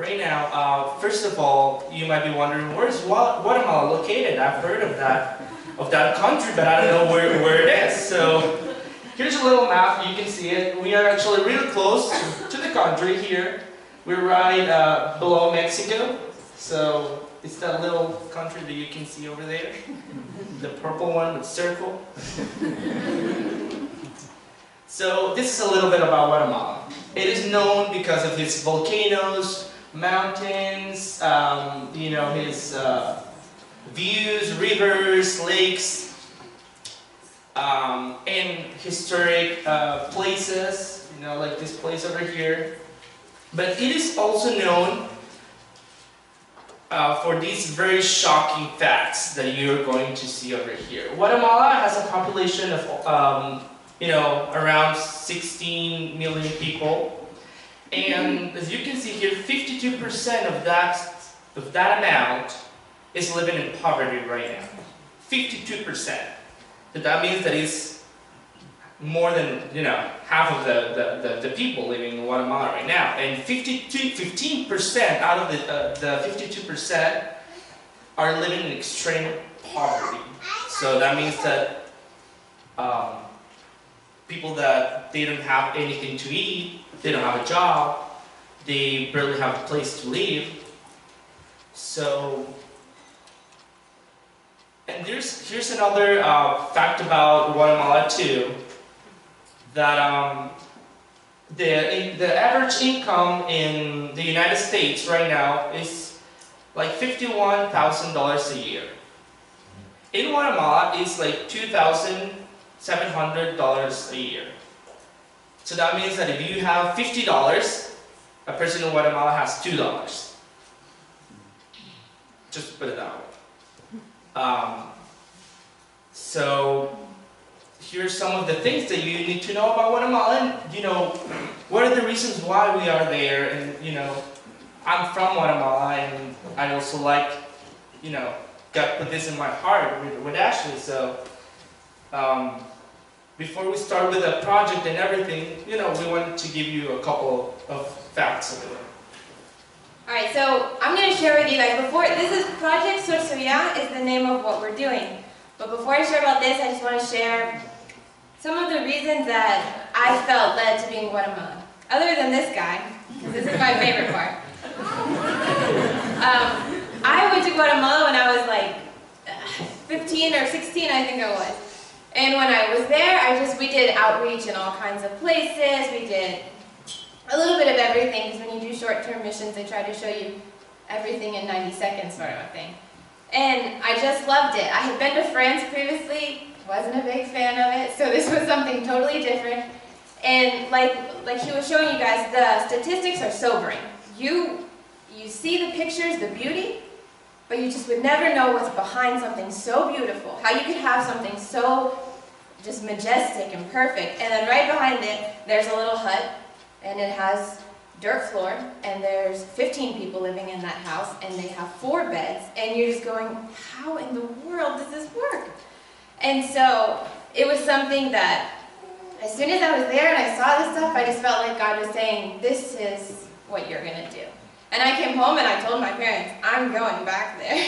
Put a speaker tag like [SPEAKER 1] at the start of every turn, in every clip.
[SPEAKER 1] Right now, first of all, you might be wondering, where's Guatemala located? I've heard of that country, but I don't know where it is. So here's a little map. You can see it. We are actually really close to the country here. We're right below Mexico. So it's that little country that you can see over there, the purple one with circle. So this is a little bit about Guatemala. It is known because of its volcanoes, mountains, his views, rivers, lakes, and historic places, like this place over here. But it is also known for these very shocking facts that you're going to see over here. Guatemala has a population of around 16 million people. And as you can see here, 52% of that amount is living in poverty right now. 52%. So that means that it's more than half of the people living in Guatemala right now. And 15% out of the 52% are living in extreme poverty. So that means that people that they don't have anything to eat, they don't have a job, they barely have a place to live. So, and here's another fact about Guatemala too, that the average income in the United States right now is like $51,000 a year. In Guatemala, it's like $2,700 a year. So that means that if you have $50, a person in Guatemala has $2. Just put it that way. So here's some of the things that you need to know about Guatemala, and what are the reasons why we are there. And I'm from Guatemala, and I also like, God put this in my heart with Ashley. So before we start with the project and everything, we wanted to give you a couple of facts of it.
[SPEAKER 2] Alright, so I'm going to share with you guys, this is Project Sorsoya is the name of what we're doing. But before I share about this, I just want to share some of the reasons that I felt led to be in Guatemala. Other than this guy, because this is my favorite part. I went to Guatemala when I was like 15 or 16, I think I was. And when I was there, we did outreach in all kinds of places. We did a little bit of everything, because when you do short-term missions, they try to show you everything in 90 seconds sort of a thing. And I just loved it. I had been to France previously, wasn't a big fan of it, so this was something totally different. And like he was showing you guys, the statistics are sobering. You see the pictures, the beauty, but you just would never know what's behind something so beautiful. How you could have something so just majestic and perfect, and then right behind it, there's a little hut, and it has dirt floor, and there's 15 people living in that house, and they have 4 beds, and you're just going, how in the world does this work? And so it was something that, as soon as I was there and I saw this stuff, I just felt like God was saying, this is what you're going to do. And I came home and I told my parents, I'm going back there.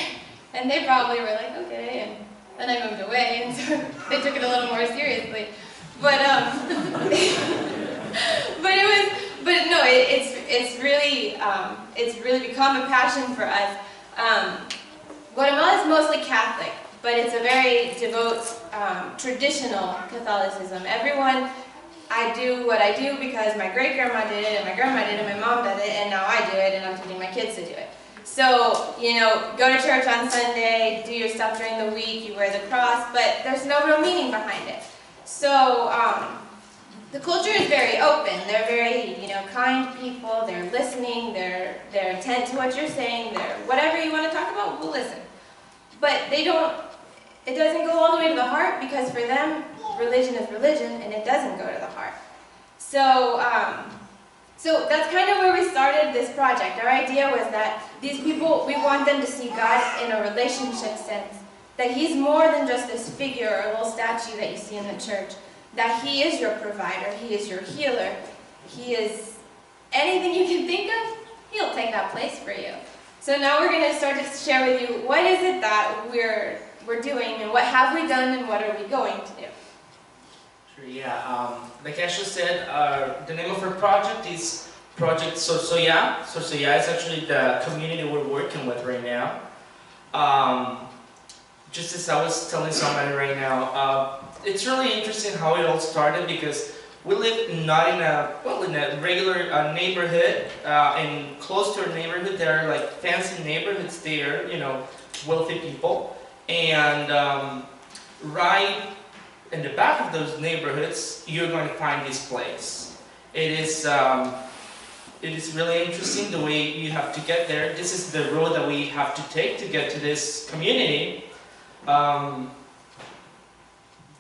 [SPEAKER 2] And they probably were like, okay, and then I moved away, and so they took it a little more seriously. But it's really become a passion for us. Guatemala is mostly Catholic, but it's a very devout, traditional Catholicism. I do what I do because my great-grandma did it, and my grandma did it, and my mom did it, and now I do it, and I'm teaching my kids to do it. So, go to church on Sunday, do your stuff during the week, you wear the cross, but there's no real meaning behind it. So, the culture is very open. They're very, kind people. They're listening. They're attent to what you're saying. Whatever you want to talk about, we'll listen. But it doesn't go all the way to the heart, because for them, religion is religion, and it doesn't go to the heart. So that's kind of where we started this project. Our idea was that these people, we want them to see God in a relationship sense, that He's more than just this figure or a little statue that you see in the church, that He is your provider, He is your healer, He is anything you can think of, He'll take that place for you. So now we're going to start to share with you what is it that we're doing and what have we done and what are we going to do.
[SPEAKER 1] Sure, yeah. Like Ashley said, the name of our project is Project Sorsoya. Sorsoya is actually the community we're working with right now. Just as I was telling somebody right now, it's really interesting how it all started because we live not in a regular neighborhood, and close to our neighborhood there are like fancy neighborhoods there, you know, wealthy people, and right in the back of those neighborhoods, you're going to find this place. It is really interesting the way you have to get there. This is the road that we have to take to get to this community.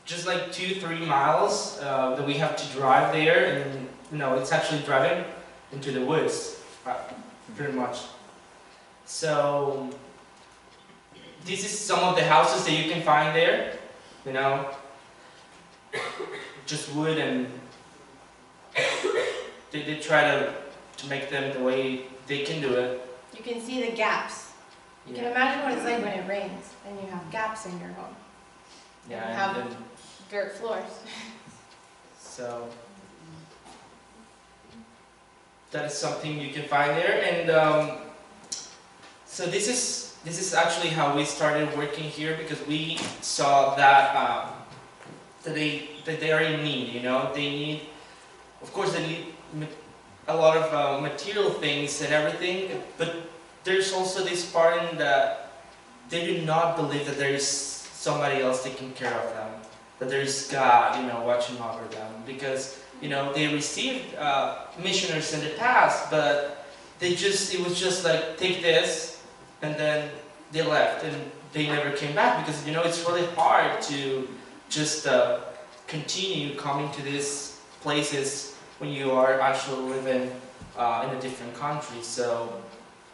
[SPEAKER 1] Just like 2-3 miles that we have to drive there, and you know, it's actually driving into the woods, pretty much. So this is some of the houses that you can find there, you know, just wood, and they try to make them the way they can do it.
[SPEAKER 2] You can see the gaps. You can imagine what it's like when it rains and you have gaps in your home.
[SPEAKER 1] Yeah,
[SPEAKER 2] and have dirt floors.
[SPEAKER 1] So that is something you can find there, and so this is actually how we started working here, because we saw that that they are in need. You know, they need, of course, they need a lot of material things and everything, but there's also this part in that they do not believe that there is somebody else taking care of them, that there is God, you know, watching over them, because you know they received missionaries in the past, but it was just like, take this, and then they left and they never came back, because you know it's really hard to just continue coming to these places when you are actually living in a different country. So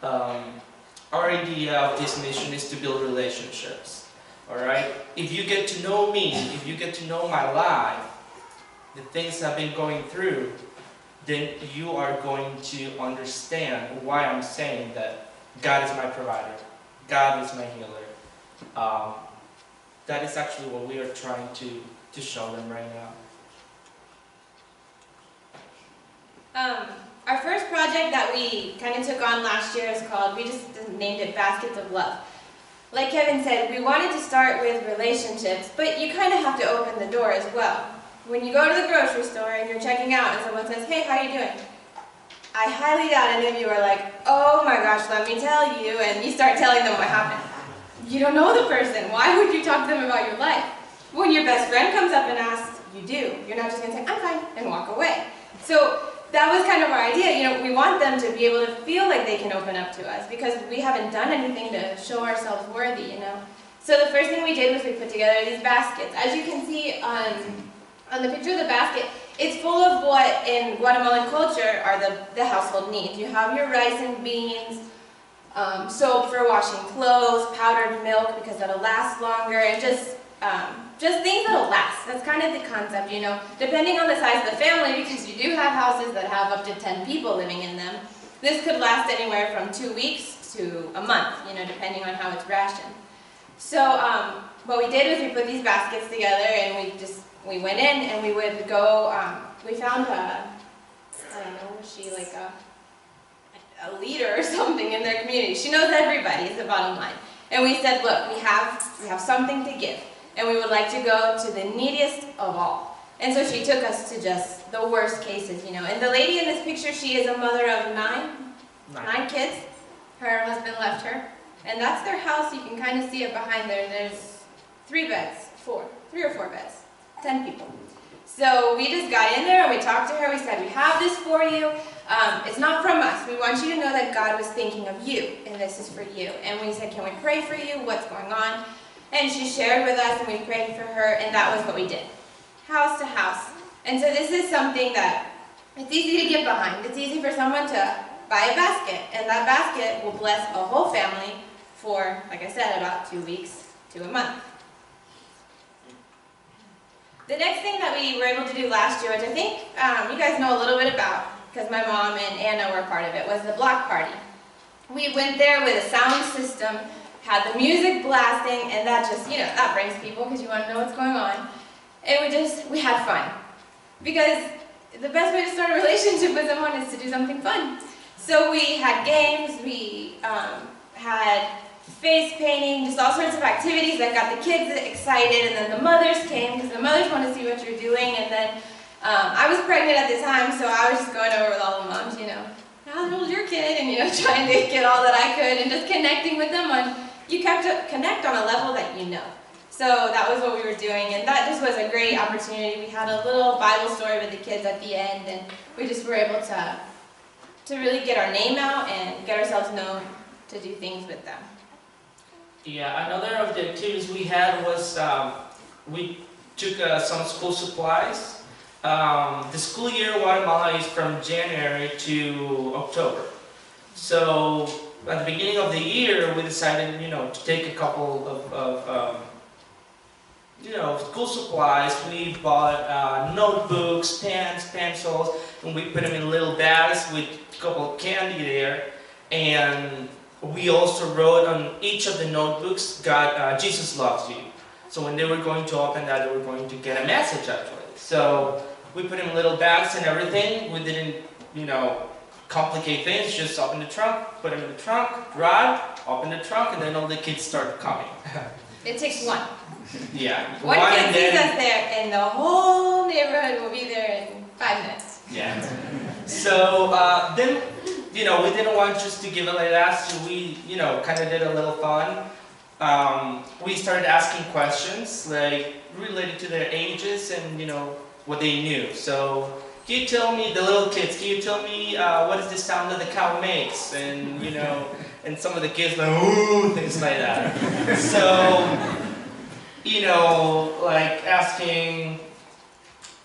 [SPEAKER 1] our idea of this mission is to build relationships. Alright? If you get to know me, if you get to know my life, the things I've been going through, then you are going to understand why I'm saying that God is my provider, God is my healer. That is actually what we are trying to show them right
[SPEAKER 2] now. Our first project that we kind of took on last year is called, we just named it Baskets of Love. Like Kevin said, we wanted to start with relationships, but you kind of have to open the door as well. When you go to the grocery store and you're checking out and someone says, hey, how you doing? I highly doubt any of you are like, oh my gosh, let me tell you, and you start telling them what happened. You don't know the person. Why would you talk to them about your life? When your best friend comes up and asks, you do. You're not just going to say, I'm fine, and walk away. So that was kind of our idea. You know, we want them to be able to feel like they can open up to us, because we haven't done anything to show ourselves worthy, you know. So the first thing we did was we put together these baskets. As you can see on the picture of the basket, it's full of what in Guatemalan culture are the household needs. You have your rice and beans, soap for washing clothes, powdered milk because that'll last longer, and just things that'll last. That's kind of the concept, you know. Depending on the size of the family, because you do have houses that have up to 10 people living in them, this could last anywhere from 2 weeks to a month, you know, depending on how it's rationed. So what we did was we put these baskets together, and we went in and we would go, we found I don't know, was she like a leader or something in their community? She knows everybody is the bottom line. And we said, look, we have something to give, and we would like to go to the neediest of all. And so she took us to just the worst cases, you know. And the lady in this picture, she is a mother of nine kids. Her husband left her. And that's their house. You can kind of see it behind there. There's 3 or 4 beds, 10 people. So we just got in there and we talked to her. We said, we have this for you. It's not from us. We want you to know that God was thinking of you, and this is for you. And we said, can we pray for you? What's going on? And she shared with us, and we prayed for her, and that was what we did. House to house. And so this is something that it's easy to get behind. It's easy for someone to buy a basket, and that basket will bless a whole family for, like I said, about 2 weeks to a month. The next thing that we were able to do last year, which I think you guys know a little bit about, because my mom and Anna were part of it, was the block party. We went there with a sound system, had the music blasting, and that just, that brings people because you want to know what's going on. And we had fun. Because the best way to start a relationship with someone is to do something fun. So we had games, we had face painting, just all sorts of activities that got the kids excited, and then the mothers came because the mothers want to see what you're doing. And then I was pregnant at the time, so I was just going over with all the moms, how old is your kid? And trying to get all that I could, and just connecting with them you have to connect on a level that you know. So that was what we were doing, and that just was a great opportunity. We had a little Bible story with the kids at the end, and we just were able to really get our name out and get ourselves known to do things with them.
[SPEAKER 1] Yeah, another of the activities we had was we took some school supplies. The school year in Guatemala is from January to October. So at the beginning of the year, we decided, to take a couple of school supplies. We bought notebooks, pens, pencils, and we put them in little bags with a couple of candy there. And we also wrote on each of the notebooks, God, Jesus loves you. So when they were going to open that, they were going to get a message actually. So we put them in little bags and everything. We didn't, complicate things. Just open the trunk, put them in the trunk, drive, open the trunk, and then all the kids start coming.
[SPEAKER 2] It takes one.
[SPEAKER 1] Yeah.
[SPEAKER 2] One kid sees us there, and the whole neighborhood will be there in 5 minutes.
[SPEAKER 1] Yeah. So then, we didn't want just to give it like that, so we, kind of did a little fun. We started asking questions, like, related to their ages and, what they knew. So, can you tell me, the little kids, can you tell me what is the sound that the cow makes? And, and some of the kids like, ooh, things like that. So, like asking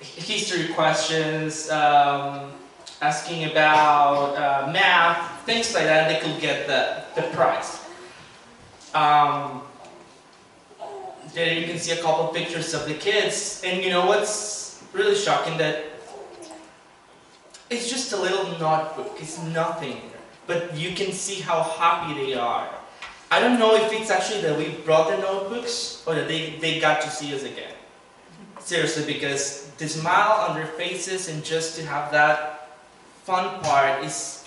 [SPEAKER 1] history questions, asking about math, things like that, they could get the prize. There you can see a couple pictures of the kids, and what's really shocking, that it's just a little notebook, it's nothing, but you can see how happy they are. I don't know if it's actually that we brought the notebooks or that they got to see us again. Seriously, because the smile on their faces and just to have that fun part is,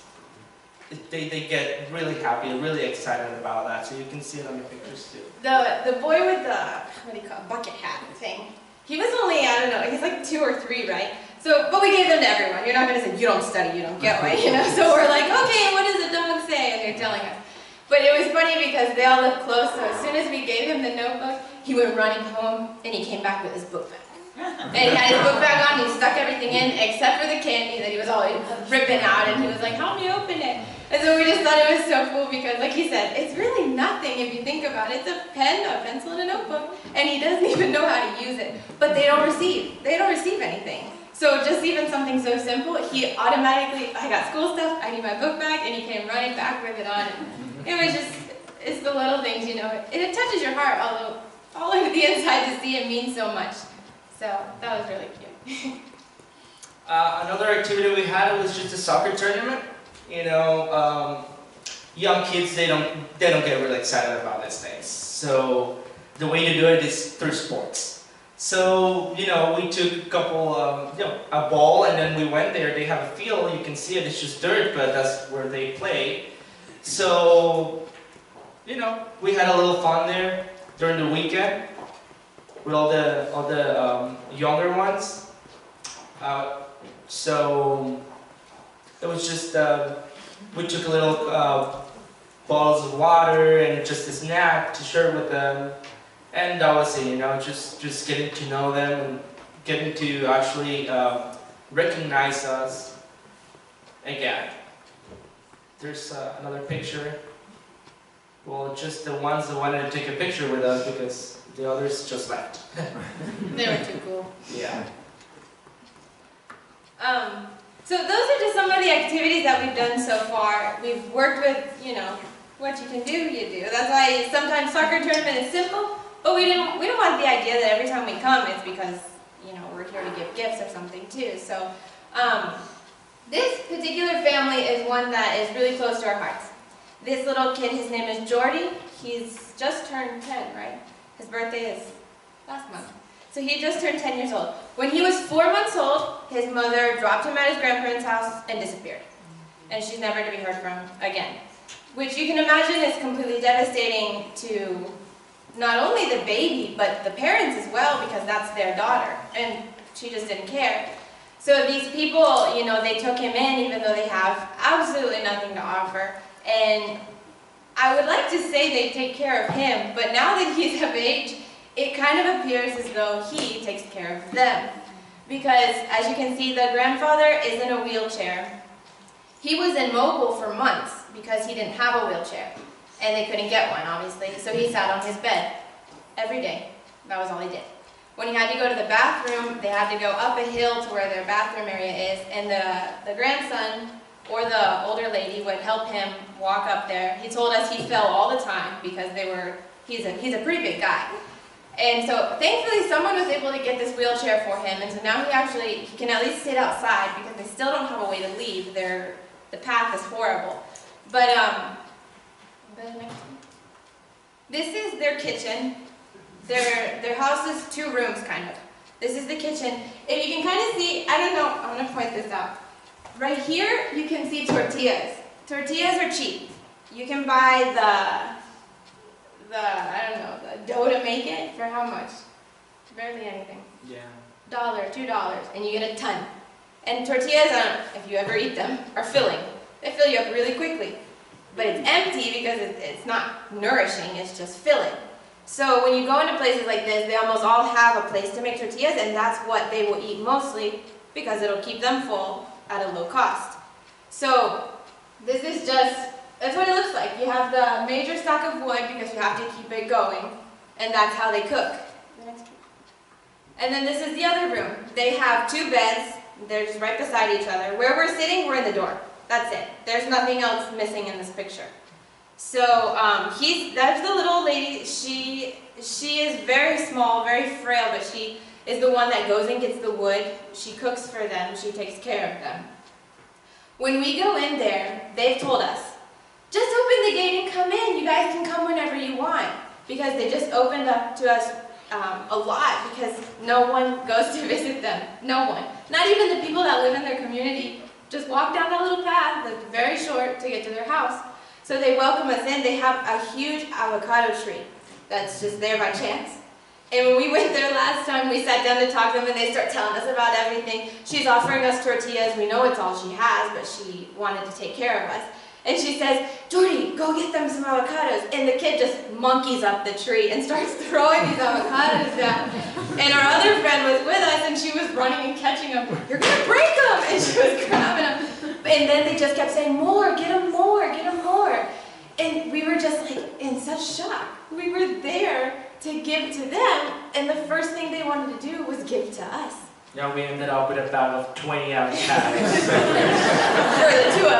[SPEAKER 1] they get really happy, really excited about that. So you can see it on the pictures too.
[SPEAKER 2] The boy with the, what do you call it, bucket hat thing, he was only, I don't know, he's like 2 or 3, right? So, but we gave them to everyone. You're not going to say, you don't study, you don't get one, So we're like, okay, what does the dog say? And they're telling us. But it was funny because they all lived close, so as soon as we gave him the notebook, he went running home, and he came back with his book bag. And he had his book bag on, and he stuck everything in, except for the candy that he was always ripping out, and he was like, help me open it. And so we just thought it was so cool because, like he said, it's really nothing if you think about it. It's a pen, a pencil, and a notebook, and he doesn't even know how to use it. But they don't receive anything. So just even something so simple, he automatically, I got school stuff, I need my book bag, and he came running back with it on. It was just, it's the little things, it touches your heart, although all over the inside to see it means so much. So that was really cute.
[SPEAKER 1] Another activity we had was just a soccer tournament. Young kids, they don't get really excited about these things. So the way to do it is through sports. So, we took a couple, a ball, and then we went there. They have a field, you can see it, it's just dirt, but that's where they play. So, we had a little fun there during the weekend with all the younger ones. So it was just, we took a little bottles of water and just a snack to share with them. And that was it, just getting to know them and getting to actually recognize us again. There's another picture. Well, just the ones that wanted to take a picture with us because the others just left.
[SPEAKER 2] They were too cool.
[SPEAKER 1] Yeah.
[SPEAKER 2] So those are just some of the activities that we've done so far. We've worked with, what you can do, you do. That's why sometimes soccer tournament is simple, but we don't want the idea that every time we come it's because, we're here to give gifts or something too. So This particular family is one that is really close to our hearts. This little kid, his name is Jordy. He's just turned 10, right? His birthday is last month. So he just turned 10 years old. When he was 4 months old, his mother dropped him at his grandparents' house and disappeared. And she's never to be heard from again. Which you can imagine is completely devastating to not only the baby, but the parents as well, because that's their daughter. And she just didn't care. So these people, you know, they took him in even though they have absolutely nothing to offer. And I would like to say they take care of him, but now that he's of age, it kind of appears as though he takes care of them. Because as you can see, the grandfather is in a wheelchair. He was immobile for months because he didn't have a wheelchair. And they couldn't get one, obviously, so he sat on his bed every day. That was all he did. When he had to go to the bathroom, they had to go up a hill to where their bathroom area is, and the grandson or the older lady would help him walk up there. He told us he fell all the time because he's a pretty big guy. And so thankfully someone was able to get this wheelchair for him, and so now he can at least sit outside because they still don't have a way to leave. The path is horrible. But this is their kitchen. Their house is 2 rooms, kind of. This is the kitchen. If you can kind of see, I don't know, I'm going to point this out. Right here, you can see tortillas. Tortillas are cheap. You can buy the dough to make it for how much? Barely anything.
[SPEAKER 1] Yeah.
[SPEAKER 2] $1, $2, and you get a ton. And tortillas, if you ever eat them, are filling. They fill you up really quickly. But it's empty because it's not nourishing, it's just filling. So when you go into places like this, they almost all have a place to make tortillas, and that's what they will eat mostly because it'll keep them full at a low cost. So this is that's what it looks like. You have the major stack of wood because you have to keep it going, and that's how they cook. And then this is the other room. They have 2 beds. They're just right beside each other. Where we're sitting, we're in the door. That's it. There's nothing else missing in this picture. So that's the little lady. She is very small, very frail, but she is the one that goes and gets the wood. She cooks for them. She takes care of them. When we go in there, they've told us, just open the gate and come in. You guys can come whenever you want. Because they just opened up to us a lot because no one goes to visit them. No one. Not even the people that live in their community just walk down that little path that's very short to get to their house. So they welcome us in. They have a huge avocado tree that's just there by chance. And when we went there last time, we sat down to talk to them and they start telling us about everything. She's offering us tortillas. We know it's all she has, but she wanted to take care of us. And she says, Jordy, go get them some avocados. And the kid just monkeys up the tree and starts throwing these avocados down. And our other friend was with us and she was running and catching them. You're going to break them! And she was grabbing them. And then they just kept saying, more, get them more, get them more. And we were just like in such shock. We were there to give to them, and the first thing they wanted to do was give to us.
[SPEAKER 1] Yeah, we ended up with a bag of 20 avocados.
[SPEAKER 2] For the 2 of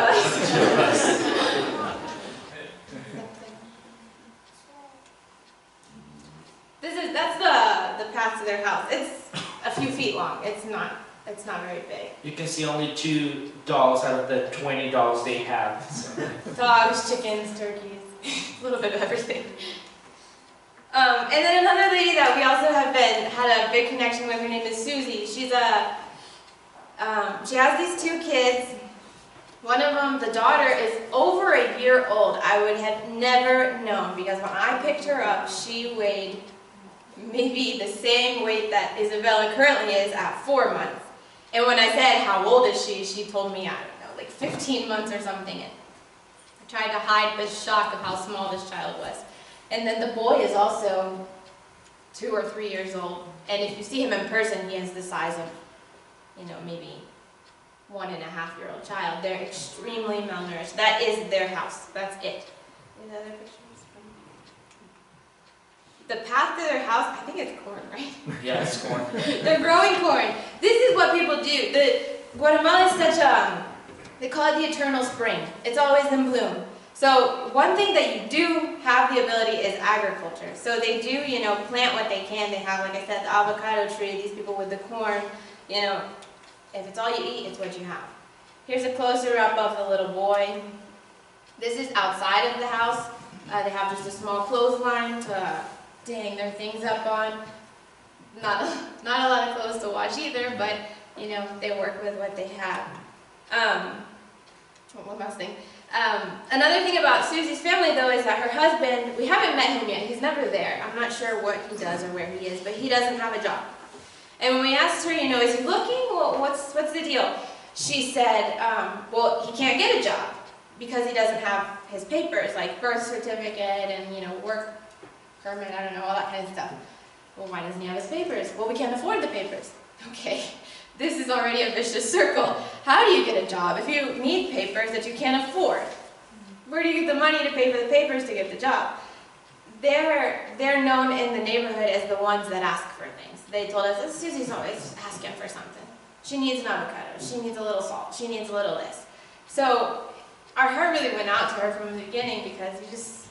[SPEAKER 2] us. That's the path to their house. It's a few feet long. It's not very big.
[SPEAKER 1] You can see only $2 out of the $20 they have. So.
[SPEAKER 2] Dogs, chickens, turkeys, a little bit of everything. And then another lady that we also had a big connection with, her name is Susie. She has these 2 kids. One of them, the daughter, is over a year old. I would have never known because when I picked her up, she weighed maybe the same weight that Isabella currently is at 4 months. And when I said, how old is she, she told me, I don't know, like 15 months or something. And I tried to hide the shock of how small this child was. And then the boy is also 2 or 3 years old. And if you see him in person, he is the size of, maybe 1.5-year-old child. They're extremely malnourished. That is their house. That's it. Any other pictures? The path to their house, I think it's corn, right?
[SPEAKER 1] Yeah, it's corn.
[SPEAKER 2] They're growing corn. This is what people do. Guatemala is such they call it the eternal spring. It's always in bloom. So one thing that you do have the ability is agriculture. So they do, plant what they can. They have, like I said, the avocado tree, these people with the corn, if it's all you eat, it's what you have. Here's a closer up of the little boy. This is outside of the house. They have just a small clothesline to hang their things up on. Not a lot of clothes to wash either, but you know, they work with what they have. One last thing. Another thing about Susie's family, though, is that her husband, we haven't met him yet. He's never there. I'm not sure what he does or where he is, but he doesn't have a job. And when we asked her, you know, is he looking? Well, what's the deal? She said, well, he can't get a job because he doesn't have his papers, like birth certificate and, you know, work permit, I don't know, all that kind of stuff. Well, why doesn't he have his papers? Well, we can't afford the papers. Okay, this is already a vicious circle. How do you get a job if you need papers that you can't afford? Where do you get the money to pay for the papers to get the job? They're known in the neighborhood as the ones that ask for things. They told us, Susie's always asking for something. She needs an avocado. She needs a little salt. She needs a little this. So our heart really went out to her from the beginning because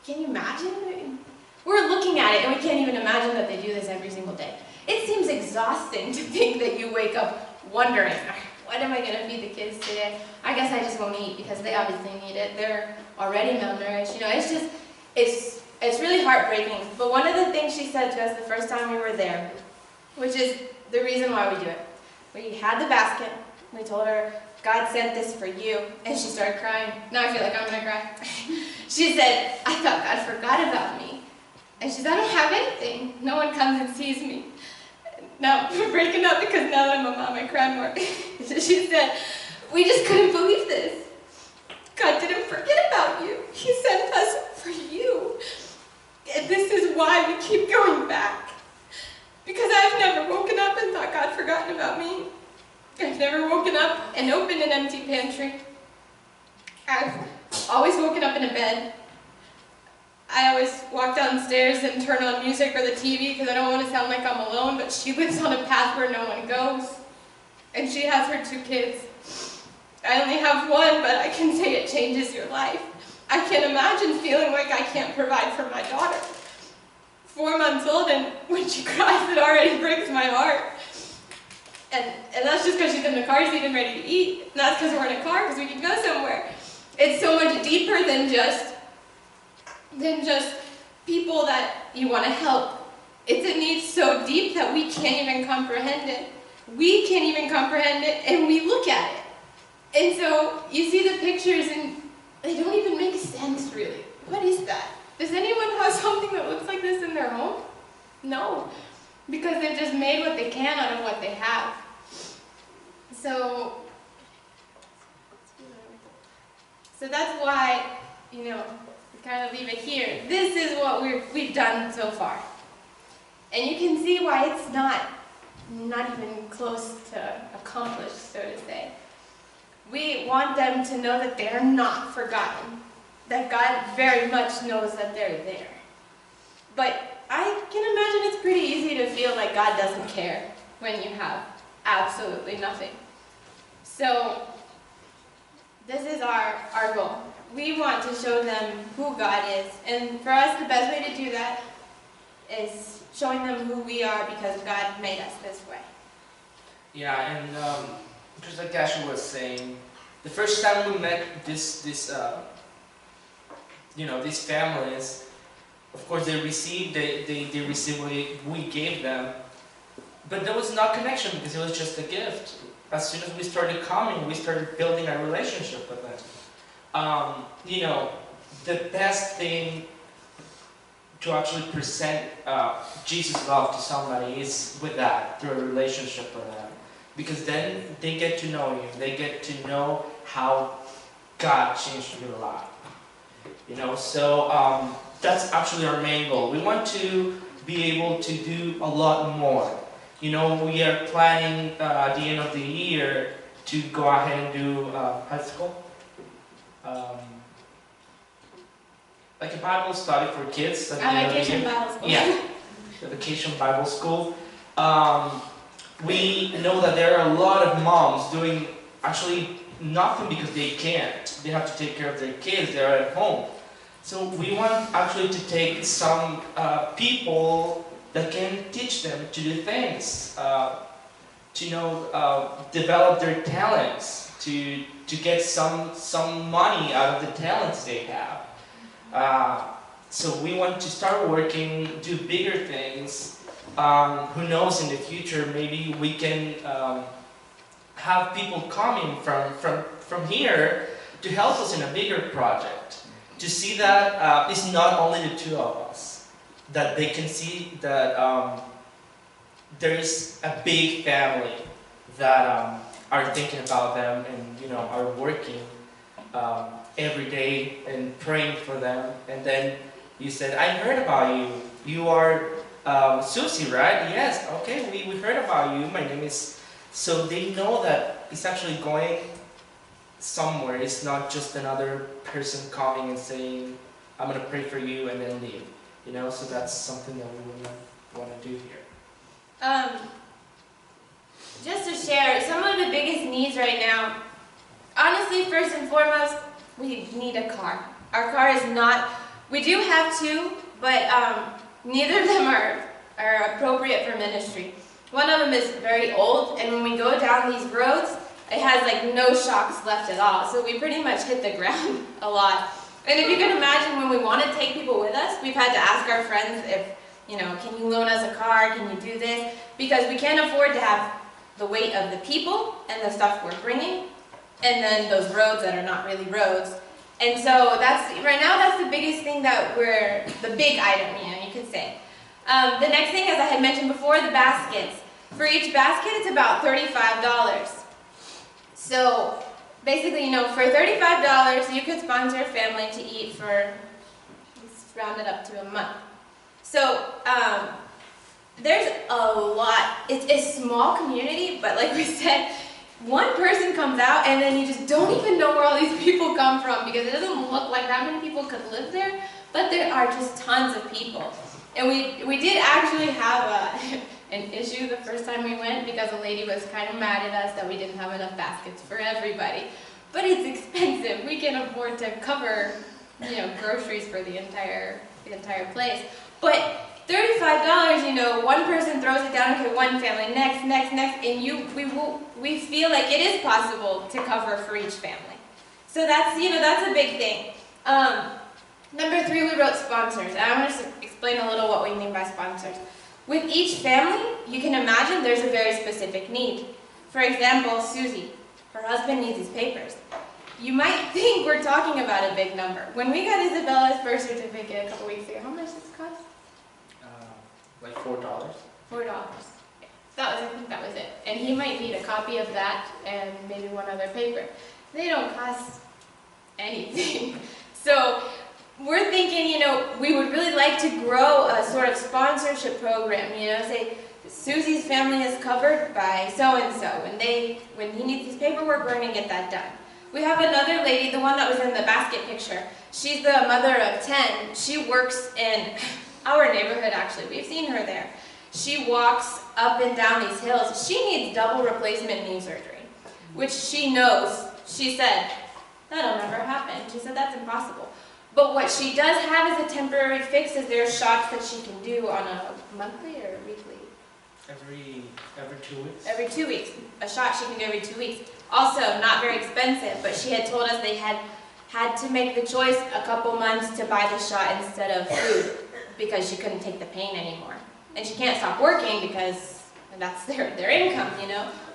[SPEAKER 2] can you imagine? We're looking at it and we can't even imagine that they do this every single day. It seems exhausting to think that you wake up wondering, what am I going to feed the kids today? I guess I just won't eat because they obviously need it. They're already malnourished. You know, it's really heartbreaking. But one of the things she said to us the first time we were there, which is the reason why we do it. We had the basket. We told her, God sent this for you. And she started crying. Now I feel like I'm going to cry. She said, I thought God forgot about me. And she said, I don't have anything. No one comes and sees me. Now, we're breaking up because now that I'm a mom, I cry more. She said, we just couldn't believe this. God didn't forget about you. He sent us for you. And this is why we keep going back. Because I've never woken up and thought God forgotten about me. I've never woken up and opened an empty pantry. I've always woken up in a bed. I always walk downstairs and turn on music or the TV because I don't want to sound like I'm alone, but she lives on a path where no one goes. And she has her 2 kids. I only have one, but I can say it changes your life. I can't imagine feeling like I can't provide for my daughter. 4 months old, and when she cries, it already breaks my heart. And that's just because she's in the car seat and ready to eat. And that's because we're in a car because we can go somewhere. It's so much deeper than just people that you want to help. It's a need so deep that we can't even comprehend it. We can't even comprehend it, and we look at it. And so you see the pictures, and they don't even make sense, really. What is that? Does anyone have something that looks like this in their home? No, because they've just made what they can out of what they have. So that's why, you know, we kind of leave it here. This is what we've done so far. And you can see why it's not even close to accomplished, so to say. We want them to know that they're not forgotten, that God very much knows that they're there. But I can imagine it's pretty easy to feel like God doesn't care when you have absolutely nothing. So this is our goal. We want to show them who God is. And for us, the best way to do that is showing them who we are because God made us this way.
[SPEAKER 1] Yeah, and just like Ashley was saying, the first time we met these families, of course they received what we gave them, but there was no connection because it was just a gift. As soon as we started coming, we started building a relationship with them. The best thing to actually present Jesus' love to somebody is with that, through a relationship with them. Because then they get to know you. They get to know how God changed your life. So that's actually our main goal. We want to be able to do a lot more. We are planning at the end of the year to go ahead and do, how's it called? Like a Bible study for kids.
[SPEAKER 2] A vacation Bible school.
[SPEAKER 1] Yeah, the vacation Bible school. We know that there are a lot of moms doing actually nothing because they can't. They have to take care of their kids. They're at home. So we want actually to take some people that can teach them to do things, to develop their talents, to get some money out of the talents they have. So we want to start working, do bigger things. Who knows, in the future, maybe we can have people coming from here to help us in a bigger project. To see that it's not only the two of us, that they can see that there's a big family that are thinking about them and are working every day and praying for them. And then you said, I heard about you. You are Susie, right? Yes, okay, we heard about you. My name is... So they know that it's actually going somewhere. It's not just another person coming and saying, I'm going to pray for you and then leave. So that's something that we would want to do here.
[SPEAKER 2] Just to share, some of the biggest needs right now, honestly, first and foremost, we need a car. Our car is not, we do have two, but neither of them are appropriate for ministry. One of them is very old, and when we go down these roads, it has like no shocks left at all. So we pretty much hit the ground a lot. And if you can imagine, when we want to take people with us, we've had to ask our friends if, can you loan us a car? Can you do this? Because we can't afford to have the weight of the people and the stuff we're bringing, and then those roads that are not really roads. And so right now that's the biggest thing the big item, you could say. The next thing, as I had mentioned before, the baskets. For each basket, it's about $35. So basically, for $35, you could sponsor a family to eat for, let's round it up to a month. So there's a lot. It's a small community, but like we said, one person comes out and then you just don't even know where all these people come from, because it doesn't look like that many people could live there, but there are just tons of people. And we did actually have an issue the first time we went, because a lady was kind of mad at us that we didn't have enough baskets for everybody. But it's expensive. We can afford to cover, groceries for the entire place. But $35, one person throws it down, okay, one family, next, and we feel like it is possible to cover for each family. So that's a big thing. Number 3, we wrote sponsors. And I'm going to explain a little what we mean by sponsors. With each family, you can imagine there's a very specific need. For example, Susie, her husband needs his papers. You might think we're talking about a big number. When we got Isabella's birth certificate a couple weeks ago, how much does it cost?
[SPEAKER 1] Like $4.
[SPEAKER 2] $4. I think that was it. And he might need a copy of that and maybe one other paper. They don't cost anything. So we're thinking, we would really like to grow a sort of sponsorship program, say Susie's family is covered by so-and-so, and when he needs his paperwork, we're going to get that done. We have another lady, the one that was in the basket picture. She's the mother of 10. She works in our neighborhood, actually. We've seen her there. She walks up and down these hills. She needs double replacement knee surgery, which she knows. She said, that'll never happen. She said, that's impossible. But what she does have as a temporary fix is there are shots that she can do on a monthly or weekly?
[SPEAKER 1] Every 2 weeks?
[SPEAKER 2] Every 2 weeks. A shot she can do every 2 weeks. Also, not very expensive, but she had told us they had to make the choice a couple months to buy the shot instead of food, because she couldn't take the pain anymore. And she can't stop working because that's their income,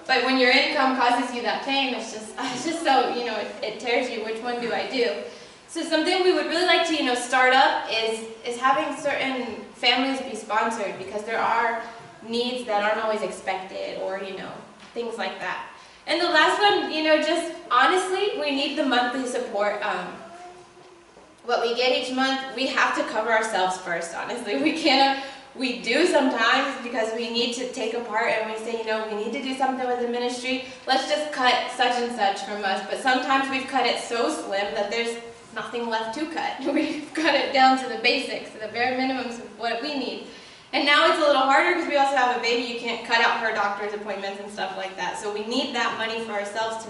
[SPEAKER 2] But when your income causes you that pain, it's just so, it tears you. Which one do I do? So something we would really like to, start up is having certain families be sponsored, because there are needs that aren't always expected, or, things like that. And the last one, just honestly, we need the monthly support. What we get each month, we have to cover ourselves first, honestly. We do sometimes, because we need to take a part and we say, we need to do something with the ministry. Let's just cut such and such from us. But sometimes we've cut it so slim that there's nothing left to cut. We've cut it down to the basics, the bare minimums of what we need. And now it's a little harder because we also have a baby. You can't cut out her doctor's appointments and stuff like that. So we need that money for ourselves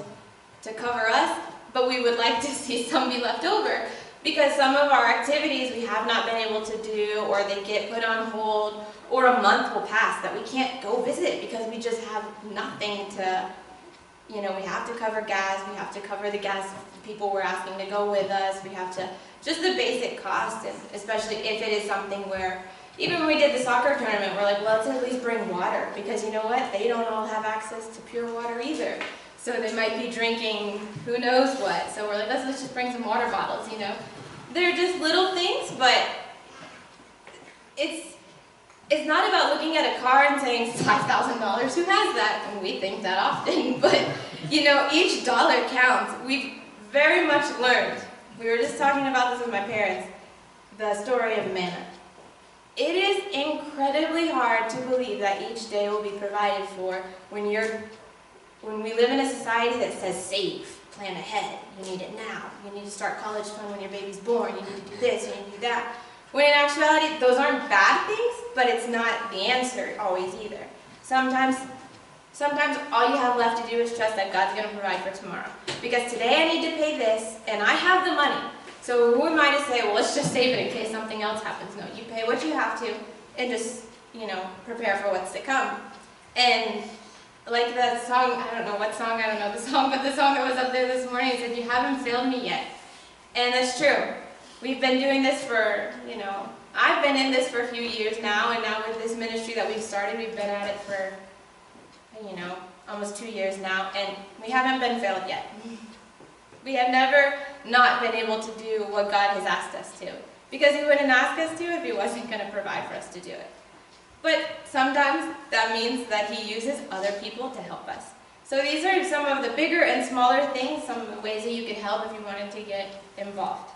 [SPEAKER 2] to cover us, but we would like to see some be left over, because some of our activities we have not been able to do, or they get put on hold, or a month will pass that we can't go visit because we just have nothing to, you know, we have to cover gas, we have to cover the gas people we're asking to go with us, we have to, just the basic cost, and especially if it is something where, even when we did the soccer tournament, we're like, well, let's at least bring water, because you know what, they don't all have access to pure water either. So they might be drinking who knows what, so we're like, let's just bring some water bottles, you know. They're just little things, but it's not about looking at a car and saying it's $5,000, who has that? And we think that often, but you know, each dollar counts. We've very much learned. We were just talking about this with my parents, the story of manna. It is incredibly hard to believe that each day will be provided for when we live in a society that says save, plan ahead, you need it now, you need to start college fund when your baby's born, you need to do this, you need to do that. When in actuality, those aren't bad things, but it's not the answer always either. Sometimes all you have left to do is trust that God's going to provide for tomorrow. Because today I need to pay this, and I have the money. So who am I to say, well, let's just save it in case something else happens? No, you pay what you have to, and just, you know, prepare for what's to come. And like the song, I don't know the song, but the song that was up there this morning, it said, you haven't failed me yet. And that's true. We've been doing this for, you know, I've been in this for a few years now, and now with this ministry that we've started, we've been at it for, you know, almost 2 years now, and we haven't been failed yet. We have never not been able to do what God has asked us to, because He wouldn't ask us to if He wasn't going to provide for us to do it. But sometimes that means that He uses other people to help us. So these are some of the bigger and smaller things, some of the ways that you can help if you wanted to get involved.